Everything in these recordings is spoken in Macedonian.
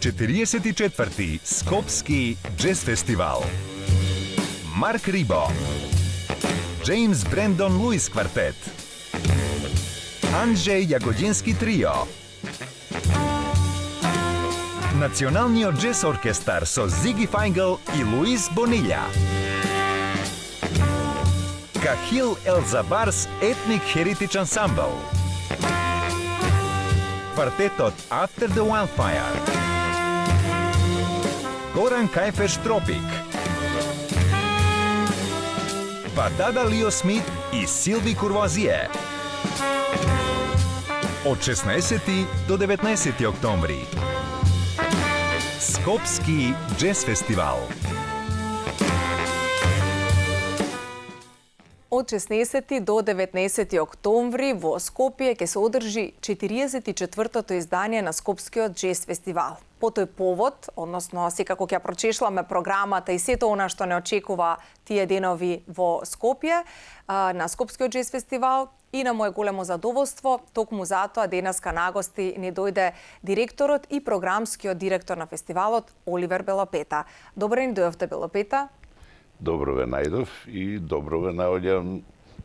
44-ти Скопски джез фестивал. Марк Рибо, Джеймс Брендон Луис квартет, Анджеј Јагодински трио, Националниот джез оркестар со Зиги Фајнгл и Луис Бонилја, Кахил Елзабарс Ethnic Heritage Ensemble, квартетот After the Wildfire, Горан Кајфеш Тропик, Вадада Лио Смит и Силви Курвазие. Од 16 до 19 октомври. Скопски джез фестивал. Од 16 до 19 октомври во Скопје ќе се одржи 44-тото издание на Скопскиот джез фестивал. По тој повод, односно секако ќе прочешламе програмата и сето она што не очекува тие денови во Скопје, на Скопскиот джез фестивал, и на моје големо задоволство, токму затоа денеска на гости ни дојде директорот и програмскиот директор на фестивалот Оливер Белопета. Добро ни дојавте, Белопета. Добро ве најдов и добро ве наоѓам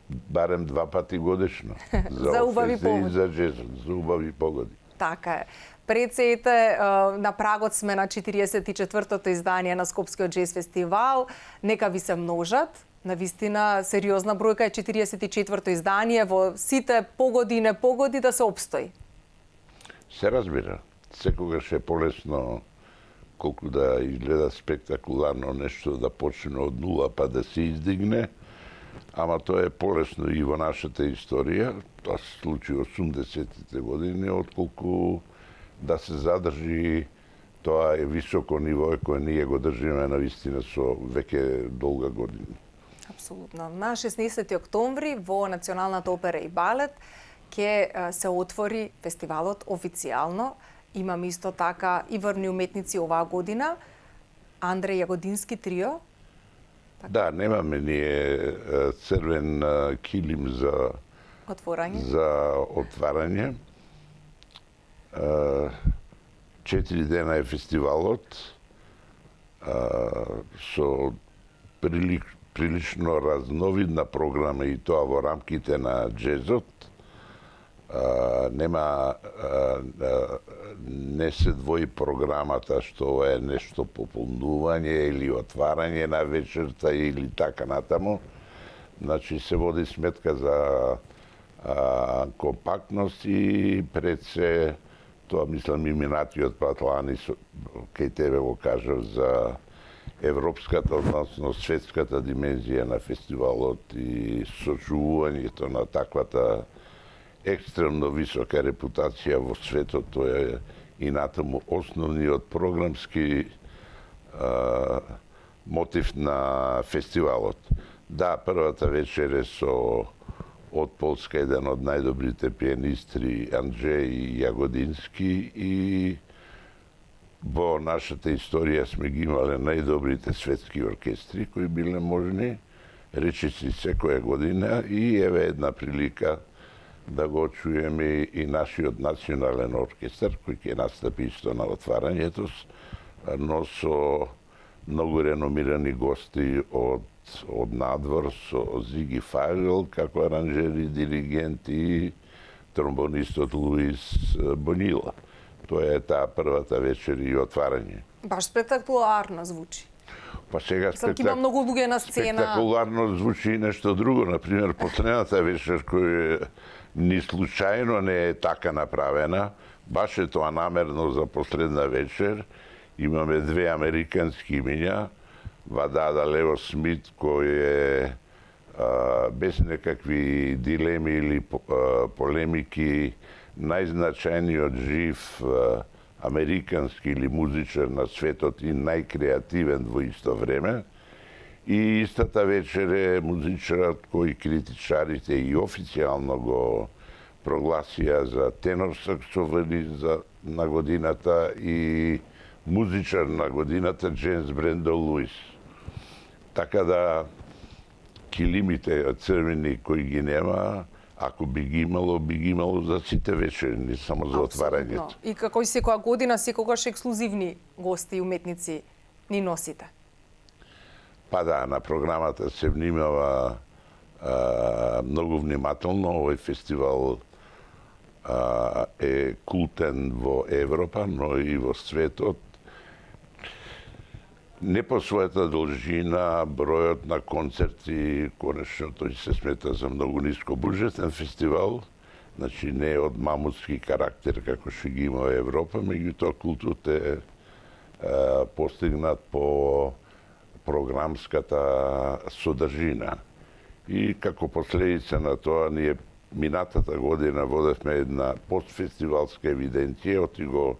барем 2 пати годишно. За убави погоди. За джезот, за убави погоди. Така е. Пред сеите, на прагот сме на 44-тото издание на Скопскиот джез фестивал. Нека ви се множат. Навистина, сериозна бројка е 44-то издание во сите погоди и непогоди да се опстои. Се разбира. Секогаш е полесно колку да изгледа спектакуларно нешто да почне од нула па да се издигне, ама тоа е полесно и во нашата историја, тоа се случи 80-тите години, отколку да се задржи тоа е високо ниво кое ние го држиме навистина со веќе долга година. Апсолутно. На 16 октомври во Националната опера и балет ќе се отвори фестивалот официјално. Имаме исто така и врвни уметници оваа година, Андреј Јагодински трио. Така. Да, немаме ние црвен килим за отворање. За отварање. 4 дена е фестивалот со прилично разновидна програма и тоа во рамките на джезот. Не се двои програмата што ова е нешто пополнување или отварање на вечерта или така натаму. Значи се води сметка за компактност и пред се тоа мислам и минатиот пат лани кај тебе го кажав за европската, односно светската димензија на фестивалот и сочувувањето на таквата екстремно висока репутација во светот. Тоа е и натаму основниот програмски мотив на фестивалот. Да, првата вечер е со од Полска еден од најдобрите пианистри Анджеј Јагодински и во нашата историја сме ги имале најдобрите светски оркестри кои биле можни, речиси секоја година, и еве една прилика да го чуеме и нашиот национален оркестар кој ќе настапи исто на отварањето, но со многу реномирани гости од надвор, со Зиги Фајнгл како аранжер и диригент и тромбонистот Луис Бонила. Тоа е таа првата вечер и отварање. Баш спектакуларно звучи. Па сега има многу луѓе на сцена. Спектакуларно звучи и нешто друго. Например, последната вечер која ни случајно не е така направена, баш е тоа намерно за последна вечер. Имаме 2 американски имиња, Вадада Лио Смит, кој е без некакви дилеми или полемики најзначајниот жив американски или музичар на светот и најкреативен во исто време. И истата вечер е музичарот кој критичарите и официјално го прогласија за тенор саксофонист на годината и музичар на годината Джеймс Брендон Луис. Така да килимите црвени кои ги нема, Ако би ги имало за сите вечери, не само за отварањето. И како и секоја година, секогаш ексклузивни гости и уметници ни носите. Па да, на програмата се внимава многу внимателно. Овој фестивал е култен во Европа, но и во светот. Не по својата должина, бројот на концерти, конечно тој се смета за многу ниско буџетен фестивал, значи не е од мамутски карактер како што ги има во Европа, меѓутоа култот е постигнат по програмската содржина. И како последица на тоа, ние минатата година водевме една постфестивалска евиденција, оти го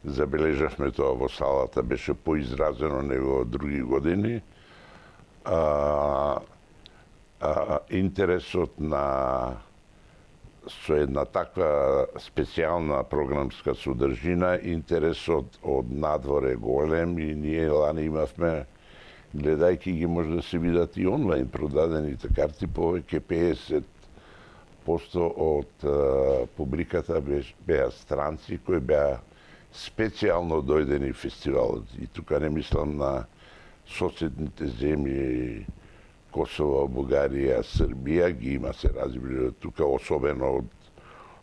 забележавме тоа во салата, беше поизразено него од други години. Интересот со една таква специјална програмска содржина, интересот од надвор е голем и ние лани имавме, гледајќи ги може да се видат и онлайн продадените карти, повеќе 50% од публиката беа странци кои беа специјално дојдени фестивалот. И тука не мислам на соседните земји Косово, Бугарија, Србија, ги има се разбира тука, особено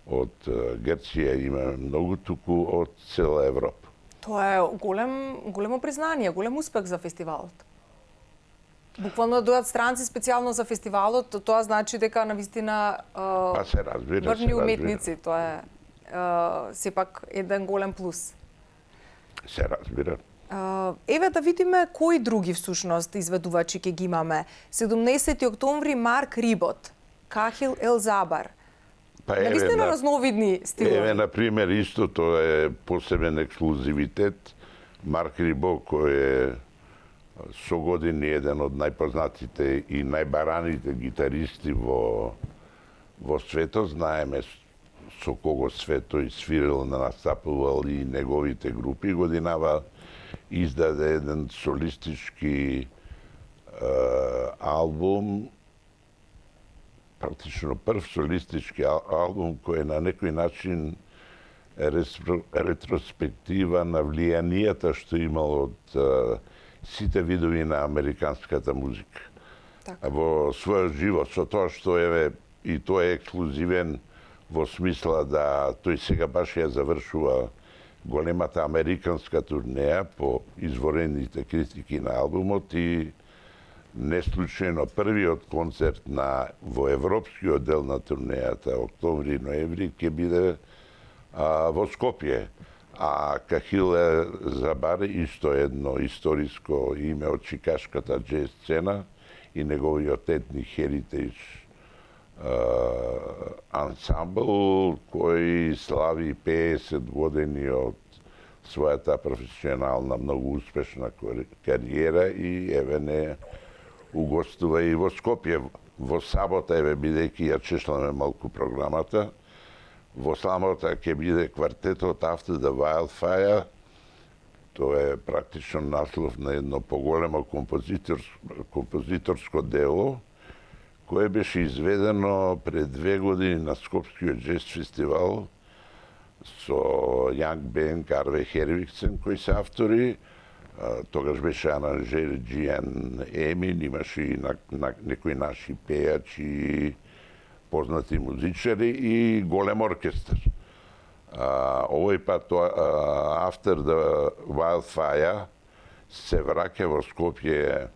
од Грција има многу, туку од цела Европа. Тоа е големо признание, голем успех за фестивалот. Буквално да дојдат странци специјално за фестивалот, тоа значи дека навистина се разбира, врвни уметници, тоа е сепак еден голем плюс. Се разбира. Еве да видиме кои други всушност изведувачи ќе ги имаме. 17 октомври Марк Рибот, Кахил Елзабар. Навистина разновидни стилови. Еве, например, исто тоа е посебен ексклузивитет. Марк Рибот, кој е со години еден од најпознатите и најбараните гитаристи во светот, знаеме со кого све тој свирил, настапувал и неговите групи, годинава издаде еден солистички албум, практично прв солистички албум кој на некој начин ретроспектива на влијанијата што имал од сите видови на американската музика. Така. Во својот живот, со тоа што и тоа е ексклузивен во смисла да тој сега баш ја завршува големата американска турнеја по изворените критики на албумот и не случајно првиот концерт во европскиот дел на турнејата октомври и ноември ќе биде во Скопје. А Кахил Елзабар исто едно историско име од чикашката джез сцена и неговиот етник Heritage ансамбл кој слави 50 години од својата професионална, многу успешна кариера и еве не угостува и во Скопје. Во сабота, еве, бидејќи ја чешламе малку програмата, во сабота ќе биде квартетот After the Wildfire. Тоа е практично наслов на едно поголемо композиторско дело, кое беше изведено пред 2 години на Скопскиот джез фестивал со Young Ben, Карве Хервиксен, кои се автори. Тогаш беше аранжер Джиан Емин, имаше и некои наши пејачи, познати музичари и голем оркестар. Овој пат After the Wildfire се враќа во Скопје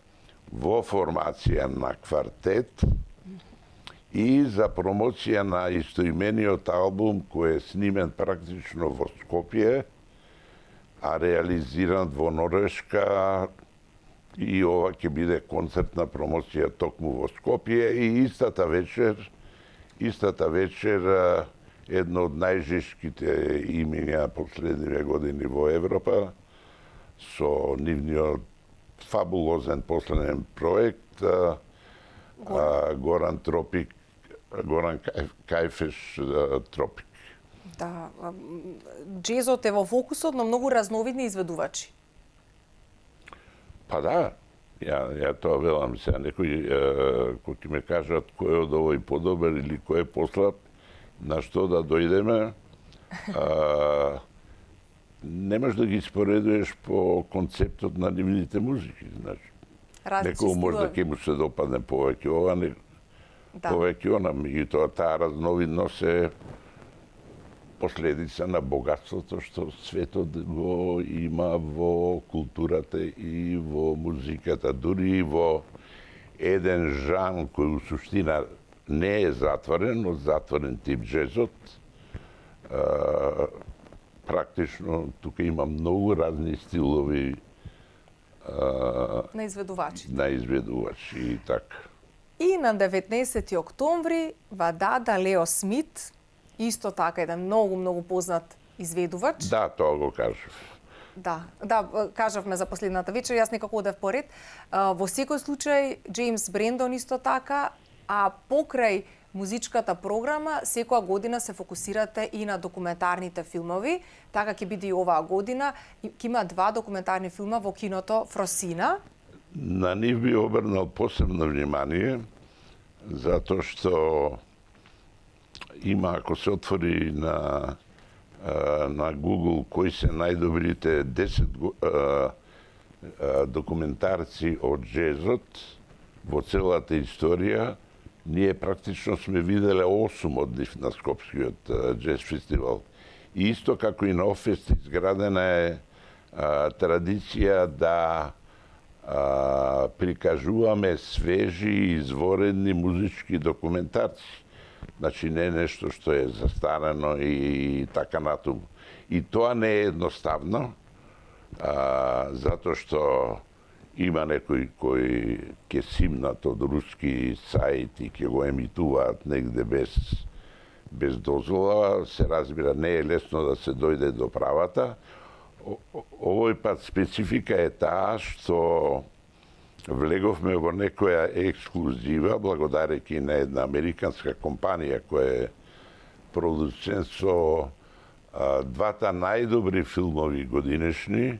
во формација на квартет и за промоција на истоимениот албум кој е снимен практично во Скопје, а реализиран во Норвешка, и ова ќе биде концертна промоција токму во Скопје и истата вечер едно од најжешките имиња последниве години во Европа со нивниот фабулозен последен проект Горан Кајфеш Тропик. Да, джезот е во фокусот на многу разновидни изведувачи. Па да, Ја тоа велам сега, некои кој ќе ме кажат кој од овој подобар или кој е послаб, на што да дојдеме, немаш да ги споредуваш по концептот на нивните музики, значи. Некој може да ќе му се допадне повеќе ова, повеќе она, меѓутоа таа разновидност е последица на богатството што светот го има во културата и во музиката, дури и во еден жан кој у суштина не е затворен, но затворен тип джезот. Практично тука има многу разни стилови на изведувачи и така. И на 19 октомври Вадада Лео Смит, исто така еден многу познат изведувач. Да, тоа го кажав. Да, кажавме за последната вечер, јас некако одев поред. Во секој случај, Джеймс Брендон исто така, а покрај музичката програма, секоја година се фокусирате и на документарните филмови. Така ќе биде и оваа година. Ќе има 2 документарни филма во киното Фросина. На нив би обрнал посебно внимание, затоа што има, ако се отвори на Google кои се најдобрите 10 документарци од джезот во целата историја, ние практично сме виделе 8 од нив на Скопскиот джез фестивал. И исто како и на Офест изградена е традиција да прикажуваме свежи и изворени музички документарци. Значи не е нешто што е застарено и така натаму. И тоа не е едноставно, затоа што има некои кои ќе симнат од руски сајт и ќе го емитуваат негде без дозвола. Се разбира, не е лесно да се дојде до правата. Овој пат специфика е таа што влеговме во некоја ексклузива, благодарејќи на една американска компанија која е продуцент со 2 најдобри филмови годинешни,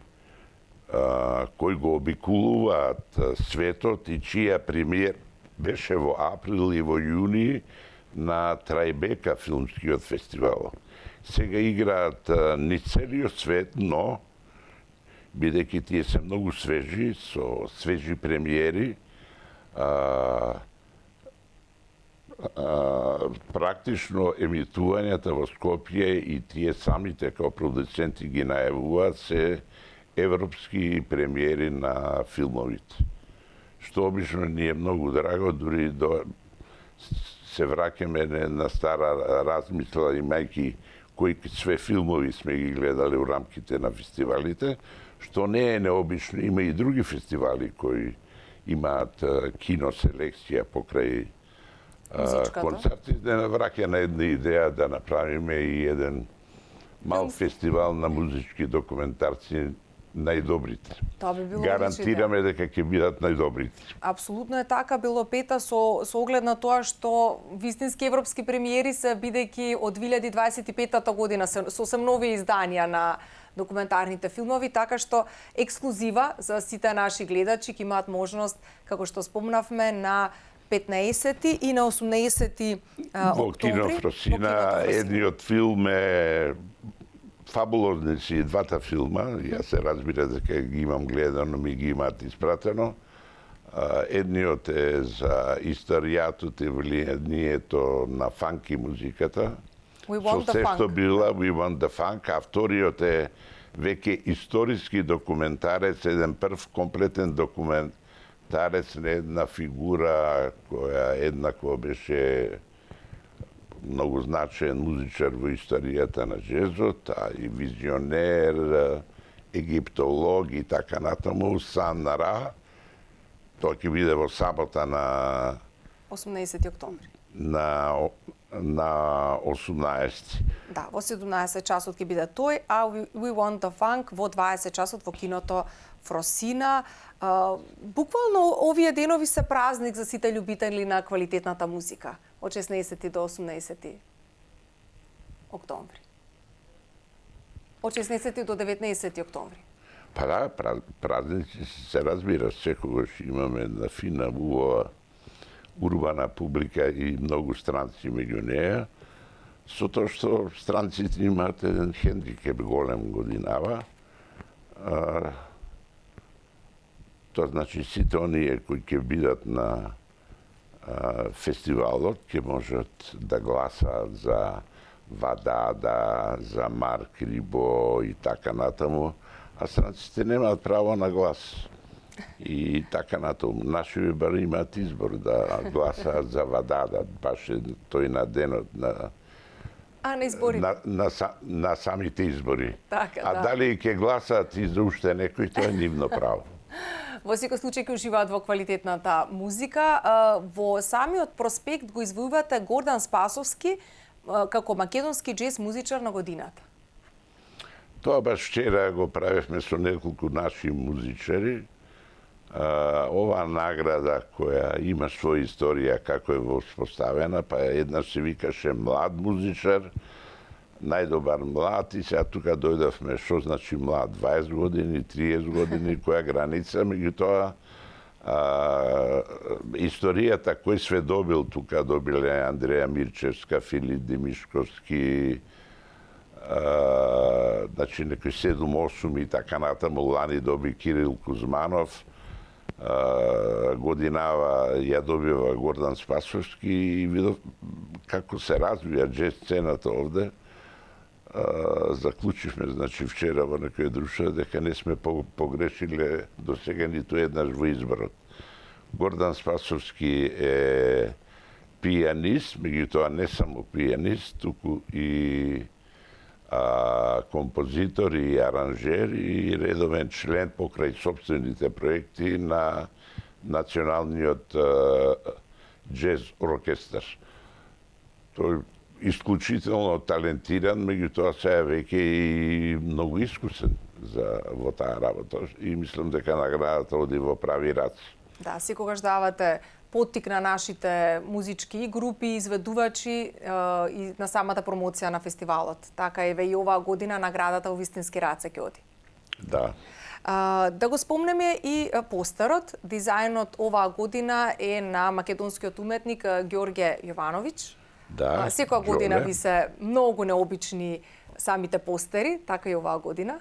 кои го обикулуваат светот и чија премиер беше во април и во јуни на Трајбека филмскиот фестивал. Сега играат низ целиот свет, но бидејќи тие се многу свежи, со свежи премиери, практично емитувањата во Скопје и тие самите како продуценти ги најавуваат се европски премиери на филмовите. Што обично ни е многу драго, дури се враќаме на стара размисла, имајќи кои све филмови сме ги гледале у рамките на фестивалите, што не е необично. Има и други фестивали кои имаат киноселекција покрај концерти. Да враќа на една идеја да направиме и еден мал фестивал на музички документарци најдобрите. Тоа би било гарантираме дека ќе бидат најдобрите. Апсолутно е така, било Пета, со оглед на тоа што вистински европски премиери се, бидејќи од 2025 година со се нови изданија на документарните филмови, така што ексклузива за сите наши гледачи ќе имаат можност, како што спомнавме, на 15 и на 18 октомври. Во кино Фросина, едниот филм е фабулозни си и 2 филма, јас се разбира дека ги имам гледано, ми ги имаат испратено. Едниот е за историјатот и влијанието на фанк и музиката. Со се што била We Want the Funk, а вториот е веќе историски документарец, еден прв комплетен документарец на една фигура која еднакво беше многу значаен музичар во историјата на джезот, а и визионер, египтолог и така натаму, Сан Нара. Тоа ќе биде во сабота на 18 октомври. На 18. Да, во 17 часот ќе биде тој, а We Want the Funk во 20 часот во киното Фросина. Буквално овие денови се празник за сите љубители на квалитетната музика од 16 до 18 октомври. Од 16 до 19 октомври. Па да, празници се разбира, секогаш имаме една фина, убава урбана публика и многу странци меѓу неја, со тоа што странците имаат еден хендикеп голем годинава. Тоа значи сите оние кои ќе бидат на фестивалот ќе можат да гласаат за Вадада, за Марк Рибо и така натаму, а странците немаат право на глас. И така натаму. Нашиви бар имаат избор да гласаат за Вадада, баш тој на денот на на изборите. На самите избори. Така, а да. дали ќе гласаат и за уште некој, тоа е нивно право. Во секој случај ќе уживаат во квалитетната музика. Во самиот проспект го извојувате Гордан Спасовски како македонски джез музичар на годината. Тоа баш вчера го правевме со неколку наши музичари. Оваа награда која има своја историја како е воспоставена, па еднаш се викаше млад музичар, најдобар млад, и сега тука дојдовме што значи млад, 20 години, 30 години, која граница, меѓутоа историјата кој све добил тука, добиле Андреја Мирчевска, Филип Димишковски, значи некои 7-8 и така натаму, лани доби Кирил Кузманов, годинава ја добива Гордан Спасовски и видов како се развија джез сцената овде. Заклучивме, значи, вчера во некој друштво дека не сме погрешиле до сега ниту еднаш во изборот. Гордан Спасовски е пијанист, меѓутоа не само пијанист, туку и композитор и аранжер и редовен член покрај собствените проекти на Националниот джез оркестар. Тој исклучително талентиран, меѓутоа сега веќе и многу искусен во таа работа и мислам дека наградата оди во прави раци. Да, секогаш давате поттик на нашите музички групи, изведувачи и на самата промоција на фестивалот. Така еве и оваа година наградата во вистински раце ќе оди. Да. Да го спомнеме и постерот. Дизајнот оваа година е на македонскиот уметник Ѓорѓе Јовановиќ. Да. Секоја година ви се многу необични самите постери, така и оваа година.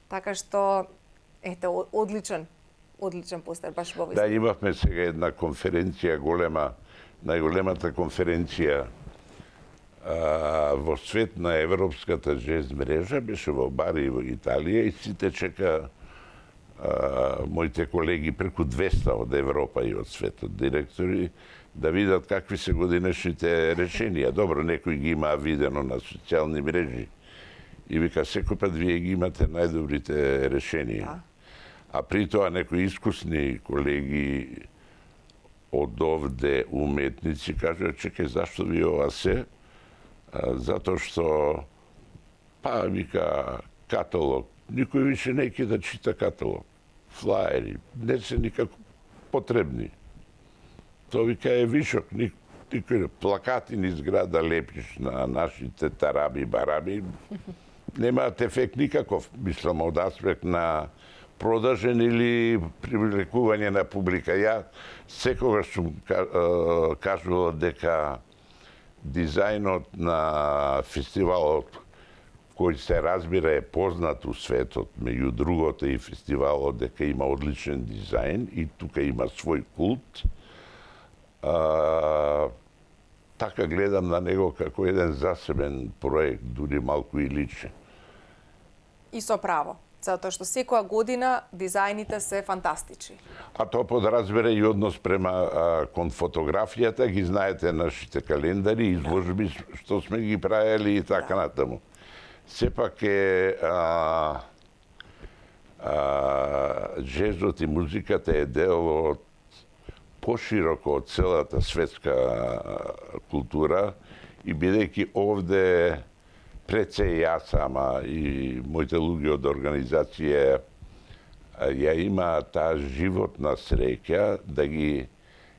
Така што, ете, одличен постер, баш во Да, имавме сега една конференција голема, најголемата конференција во свет на Европската джез мрежа, беше во Бари во Италија и сите чека моите колеги, преку 200 од Европа и од светот директори, да видат какви се годинешните решенија. Добро, некои ги има видено на социјални мрежи. И вика, секој пат вие ги имате најдобрите решенија. Да. А при тоа некои искусни колеги од овде уметници кажат, чекај, зашто ви ова се? Затоа што, па, вика, каталог. Никој више не ќе да чита каталог. Флаери, не се никако потребни. Тоа вика е вишок. Никој плакати низ града лепиш на нашите тараби, бараби. Немаат ефект никаков, мислам, од аспект на продажен или привлекување на публика. Ја секогаш сум кажувал дека дизајнот на фестивалот кој се разбира е познат у светот, меѓу другото и фестивалот дека има одличен дизајн и тука има свој култ. Така гледам на него како еден засебен проект, дури малку и личен. И со право, затоа што секоја година дизајните се фантастични. А тоа подразбира и однос према кон фотографијата, ги знаете нашите календари, изложби што сме ги правели и така натаму. Сепак е джезот и музиката е дел од пошироко од целата светска култура и бидејќи овде пред се јас, ама и моите луѓе од организација ја има таа животна среќа да ги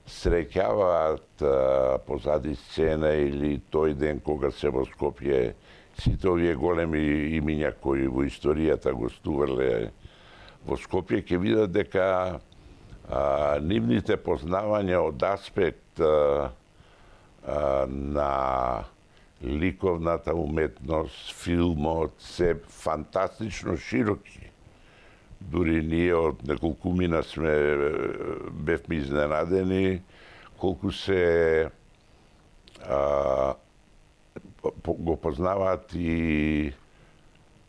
среќаваат позади сцена или тој ден кога се во Скопје сите овие големи имиња кои во историјата гостувале во Скопје ќе видат дека нивните познавања од аспект на ликовната уметност, филмот, се фантастично широки. Дури ние од неколку мина бевме изненадени колку се го познаваат и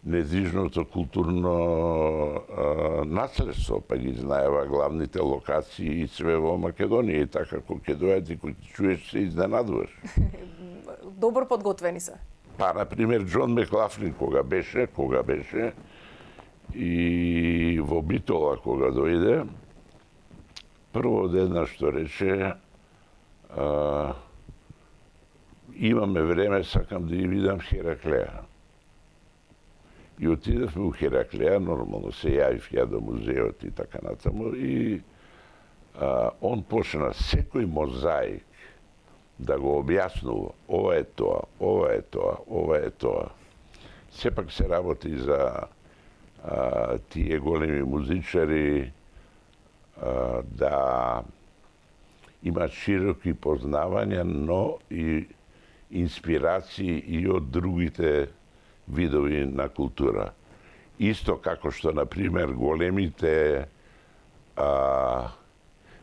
недвижното културно наследство, па ги знаева главните локации и све во Македонија, и така кога ќе дојдеш и кога ќе чуеш се изненадуваш. Добро подготвени се. Па, например, Џон Маклафлин кога беше, и во Битола кога дојде, прво од една што рече, имаме време, сакам да ја видам Хераклеја. И отидевме у Хераклеја, нормално се јавив ја до музеот и така натаму, и он почна секој мозаик да го објаснува. Ова е тоа, ова е тоа, ова е тоа. Сепак се работи за тие големи музичари да имат широки познавања, но и инспирации и од другите видови на култура. Исто како што, например, големите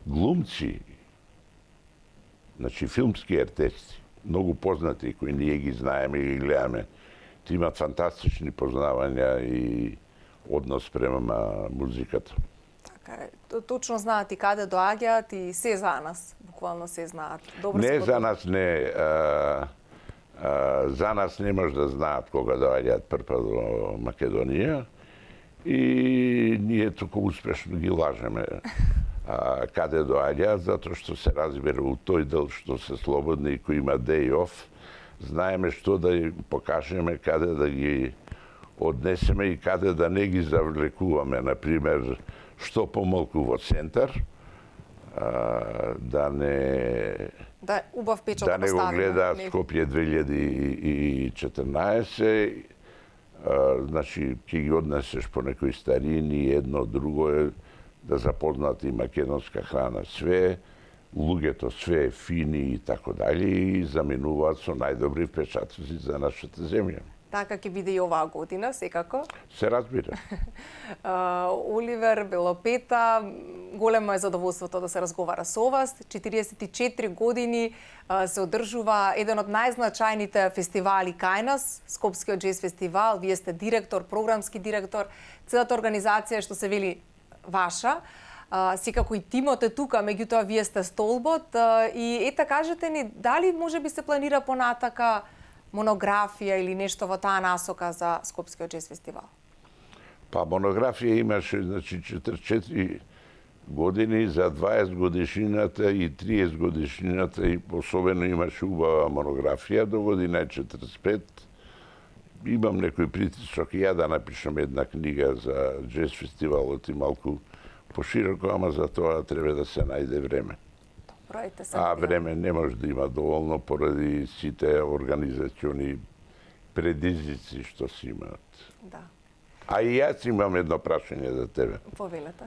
глумци, значи филмски артисти, многу познати, кои ние ги знаеме и ги гледаме, ти имат фантастични познавања и однос према музиката. Така е. Точно знаат и каде доаѓаат и се за нас, буквално се знаат. Добро не за нас не. За нас не може да знаат кога доаѓаат прв до Македонија и ние туку успешно ги лажеме каде доаѓаат, затоа што се разбира у тој дел што се слободни и кои има day off, знаеме што да им покажеме, каде да ги однесеме и каде да не ги завлекуваме. Например, што помалку во центар, да не убав печат да не го гледа Скопје 2014, значи ќе ги однесеш по некои старини, едно друго е да запознаат и македонска храна, све, луѓето све фини и така дали, и заминуваат со најдобри впечатоци за нашата земја. Така ќе биде и оваа година, секако. Се разбира. Оливер Белопета, големо е задоволството да се разговара со вас. 44 години се одржува еден од најзначајните фестивали кај нас, Скопскиот џез фестивал. Вие сте директор, програмски директор, целата организација што се вели ваша. Секако и тимот е тука, меѓутоа вие сте столбот. И ета, кажете ни, дали може би се планира понатака монографија или нешто во таа насока за Скопскиот џез фестивал? Па монографија имаше, значи 44 години за 20 годишнината и 30 годишнината, и особено имаше убава монографија, до година е 45. Имам некој притисок и ја да напишам една книга за џез фестивалот и малку пошироко, ама за тоа треба да се најде време. Време не може да има доволно поради сите организациони предизвици што си имаат. Да. А и јас имам едно прашање за тебе. Повелете.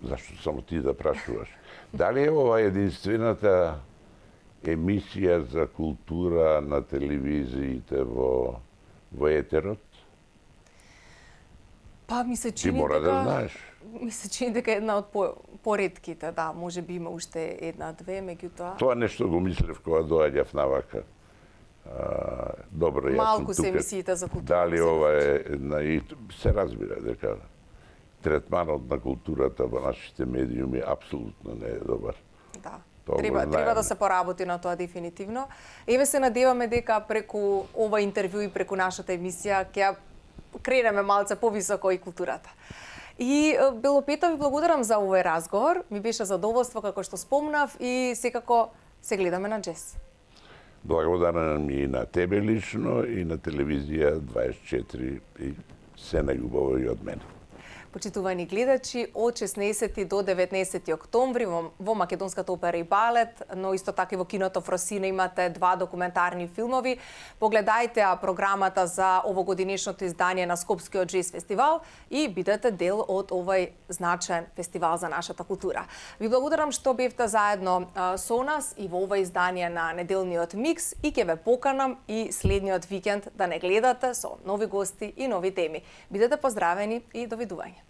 Зашто само ти да прашуваш? Дали е ова единствената емисија за култура на телевизиите во етерот? Па ми се чини ти мора да знаеш. Ми се чини дека е една од поредките, да, може би има уште една-две, меѓутоа. Тоа нешто го мислев кога доаѓав навака. Добро, јас малку сум се тука. емисиите за култура. Дали ова е и се разбира дека третманот на културата во нашите медиуми апсолутно не е добар. Да. Тоа Треба да се поработи на тоа дефинитивно. Еве се надеваме дека преку ова интервју и преку нашата емисија ќе кренеме малце повисоко и културата. И Белопета, ви благодарам за овој разговор. Ми беше задоволство како што спомнав и секако се гледаме на џез. Благодарам и на тебе лично и на телевизија 24 и се најубаво и од мене. Почитувани гледачи, од 16 до 19 октомври во Македонската опера и балет, но исто така и во киното Фросино имате два документарни филмови. Погледајте програмата за овогодинешното издание на Скопскиот джез фестивал и бидете дел од овој значаен фестивал за нашата култура. Ви благодарам што бевте заедно со нас и во ова издание на неделниот микс и ќе ве поканам и следниот викенд да не гледате со нови гости и нови теми. Бидете поздравени и довидување.